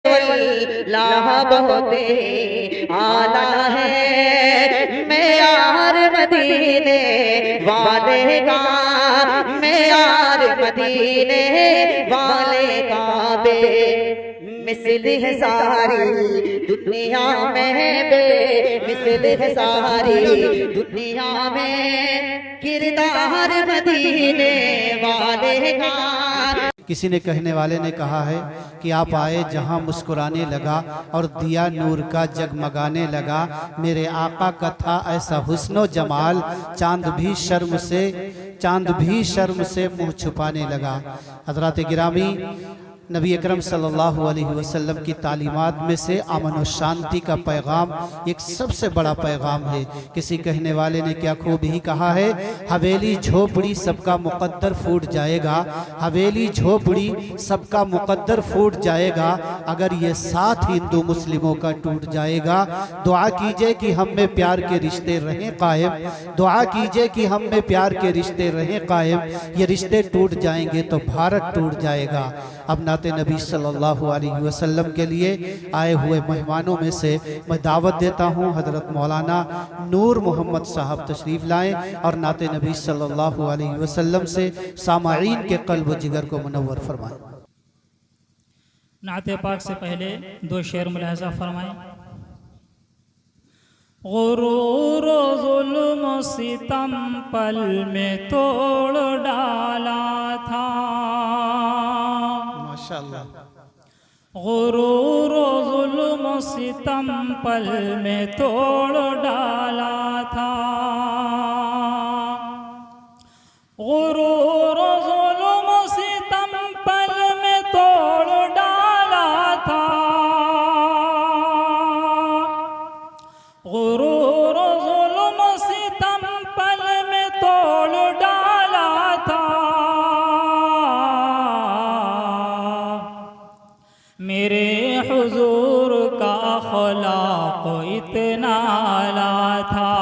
अल्लाह बहुत आला है, मेयार मदीने वाले का, मेयार मदीने वाले का बे मिसल है सारी दुनिया में, बे मिसल है सारी दुनिया में, किरदार मदीने वाले का। किसी ने कहने वाले ने कहा है कि आप आए जहां मुस्कुराने लगा और दिया नूर का जगमगाने लगा, मेरे आका का था ऐसा हुस्नो जमाल, चांद भी शर्म से मुंह छुपाने लगा। हज़रात गिरामी, नबी अकरम सल्लल्लाहु अलैहि वसल्लम की तालीमात में से अमन और शांति का पैगाम एक सबसे बड़ा पैगाम है। किसी कहने वाले ने क्या खूब ही कहा है, हवेली झोपड़ी सबका मुकद्दर फूट जाएगा, हवेली झोपड़ी सबका मुकद्दर फूट जाएगा, अगर ये साथ हिंदू मुस्लिमों का टूट जाएगा। दुआ कीजिए कि हम में प्यार के रिश्ते रहें कायम, दुआ कीजिए कि हम में प्यार के रिश्ते रहें कायम। ये रिश्ते टूट जाएंगे तो भारत टूट जाएगा। अब नाते नबी सल्लल्लाहु अलैहि वसल्लम के लिए आए हुए मेहमानों में से मैं दावत देता हूँ, हज़रत मौलाना नूर मोहम्मद साहब तशरीफ़ लाएँ और नाते नबी सल्लल्लाहु अलैहि वसल्लम से सामाईन के क़ल्ब व जिगर को मुनव्वर फरमाएँ। नाते पाक से पहले दो शेर मुलाहज़ा फरमाएँ। गुरूर ज़ुल्म सितम पल में तोड़ डाला था, माशाअल्लाह। गुरूर ज़ुल्म सितम पल में तोड़ डाला था, गुरूर ज़ुल्म सितम पल में तोड़ डाला था, गुरूर ज़ुल्म सितम पल में तोड़ डाला था। मेरे हुजूर का अखलाक इतना आला था,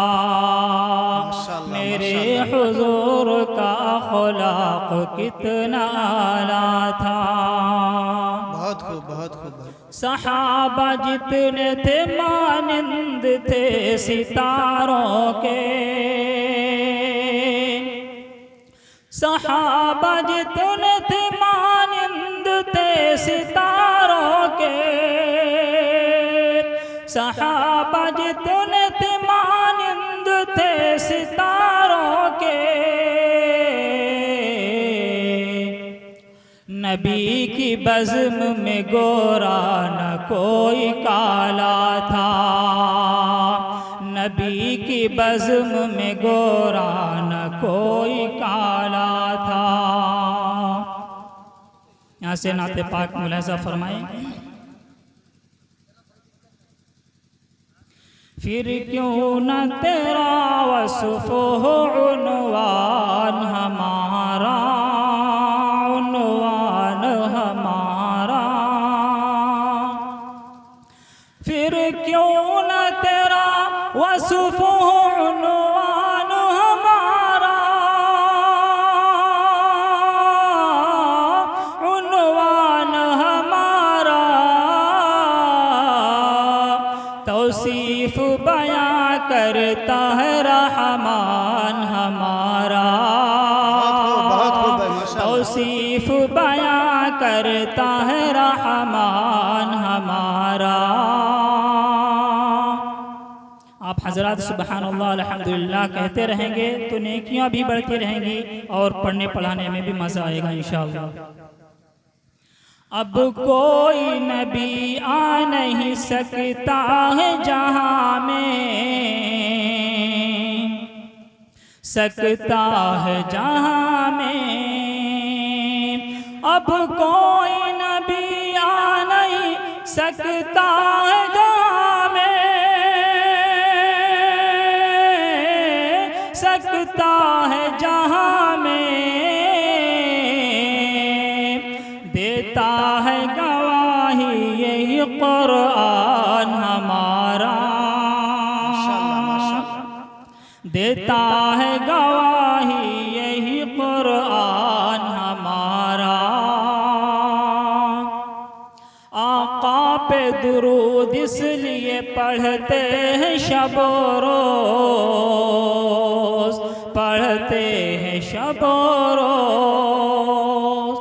मेरे हुजूर का अखलाक कितना आला था। बहुत खूब, बहुत खूब। सहाबा जितने थे मानिंद थे सितारों के, सहाबा जितने थे मानिंद थे सितारों के, सहाबा जितने थे मानिंद थे सितारों के। नबी की बज़्म में गोरा न कोई काला था, नबी की बज़्म में गोरा न कोई काला था। यहाँ से नाते पाक मुलाहज़ा फरमाएं। फिर क्यों न तेरा वस्फ़ हो उन्वान हमारा, उन्वान हमारा, फिर क्यों न तेरा वस्फ़ हो उन्वान हमारा, उन्वान हमारा, तौसीफ़ बयां करता है रहमान हमारा, तौसीफ़ बयां करता है रहमान हमारा। आप हज़रात सुबहानल्लाह अल्हम्दुलिल्लाह कहते रहेंगे तो नेकियां भी बढ़ती रहेंगी और पढ़ने पढ़ाने में भी मज़ा आएगा इंशाअल्लाह। अब कोई नबी आ नहीं सकता है जहाँ में, सकता है जहाँ में, अब कोई नबी आ नहीं सकता है जहाँ में, सकता है जहाँ में, देता है गवाही यही कुरान हमारा, देता है गवाही यही कुरान हमारा। आका पे दुरूद इसलिए पढ़ते हैं शबो रोज, पढ़ते हैं शबो रोज।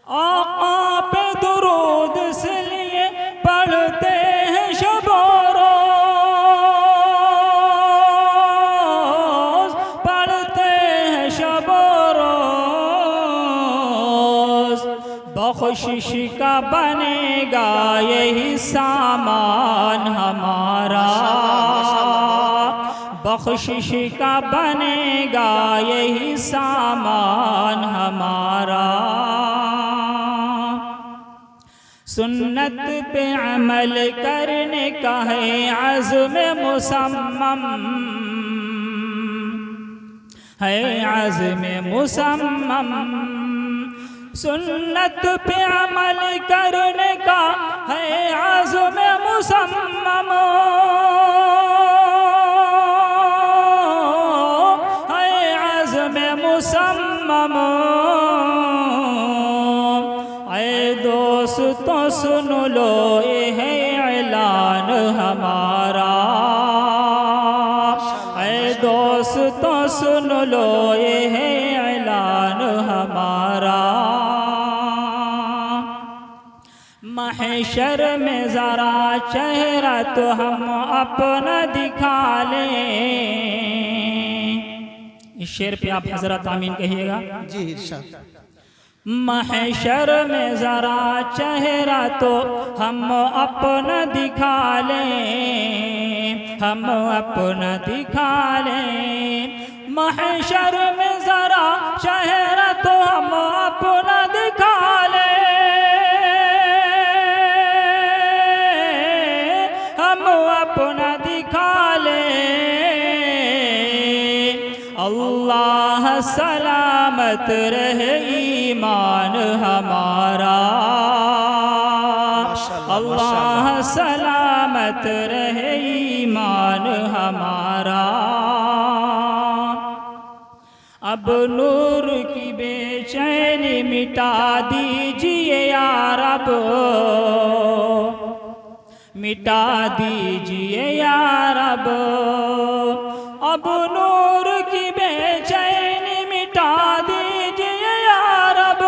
आका पे दुरूद इसलिए पढ़ते हैं शबो रोज, पढ़ते हैं शबो रोज। बख्शिश का बनेगा यही सामान हमारा, बख्शिश का बनेगा यही सामान हमारा। सुन्नत पे अमल करने का है अज़्म मुसम्मम, है अज़्म मुसम्मम। सुन्नत पे अमल करने का है अज़्म मुसम्मम, है अज़्म मुसम्मम। ऐ दोस्तों सुन लो ये है ऐलान हमारा, ऐ दोस्तों सुन लो ये है ऐलान हमारा। महशर में ज़रा चेहरा तो हम अपना दिखा लें। इस शेर पे आप हजरत आमीन कहिएगा। जी इरशाद। महशर में ज़रा चेहरा तो हम अपना दिखा लें, हम अपना दिखा लें। महशर में ज़रा चेहरा तो हम अपना दिखा लें, हम अपना दिखा लें। अल्लाह सलामत रहे ईमान हमारा, अल्लाह सलामत रहे ईमान हमारा। अब नूर की बेचैनी मिटा दीजिए या रब, मिटा दीजिए या रब। अब नूर की बेचैनी मिटा दीजिए या रब,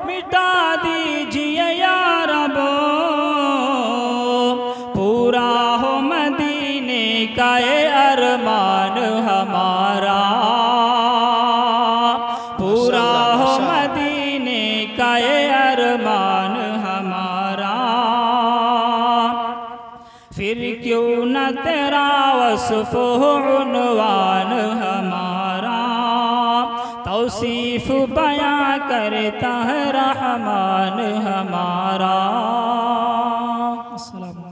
मिटा दीजिए या रब। पूरा हो मदीने का ये अरमान हमारा, पूरा हो मदीने का ये अरमान हमारा। फिर क्यों न तेरा वस्फ हो उन्वान हमारा, तौसीफ बयां करता है रहमान हमारा। अस्सलाम।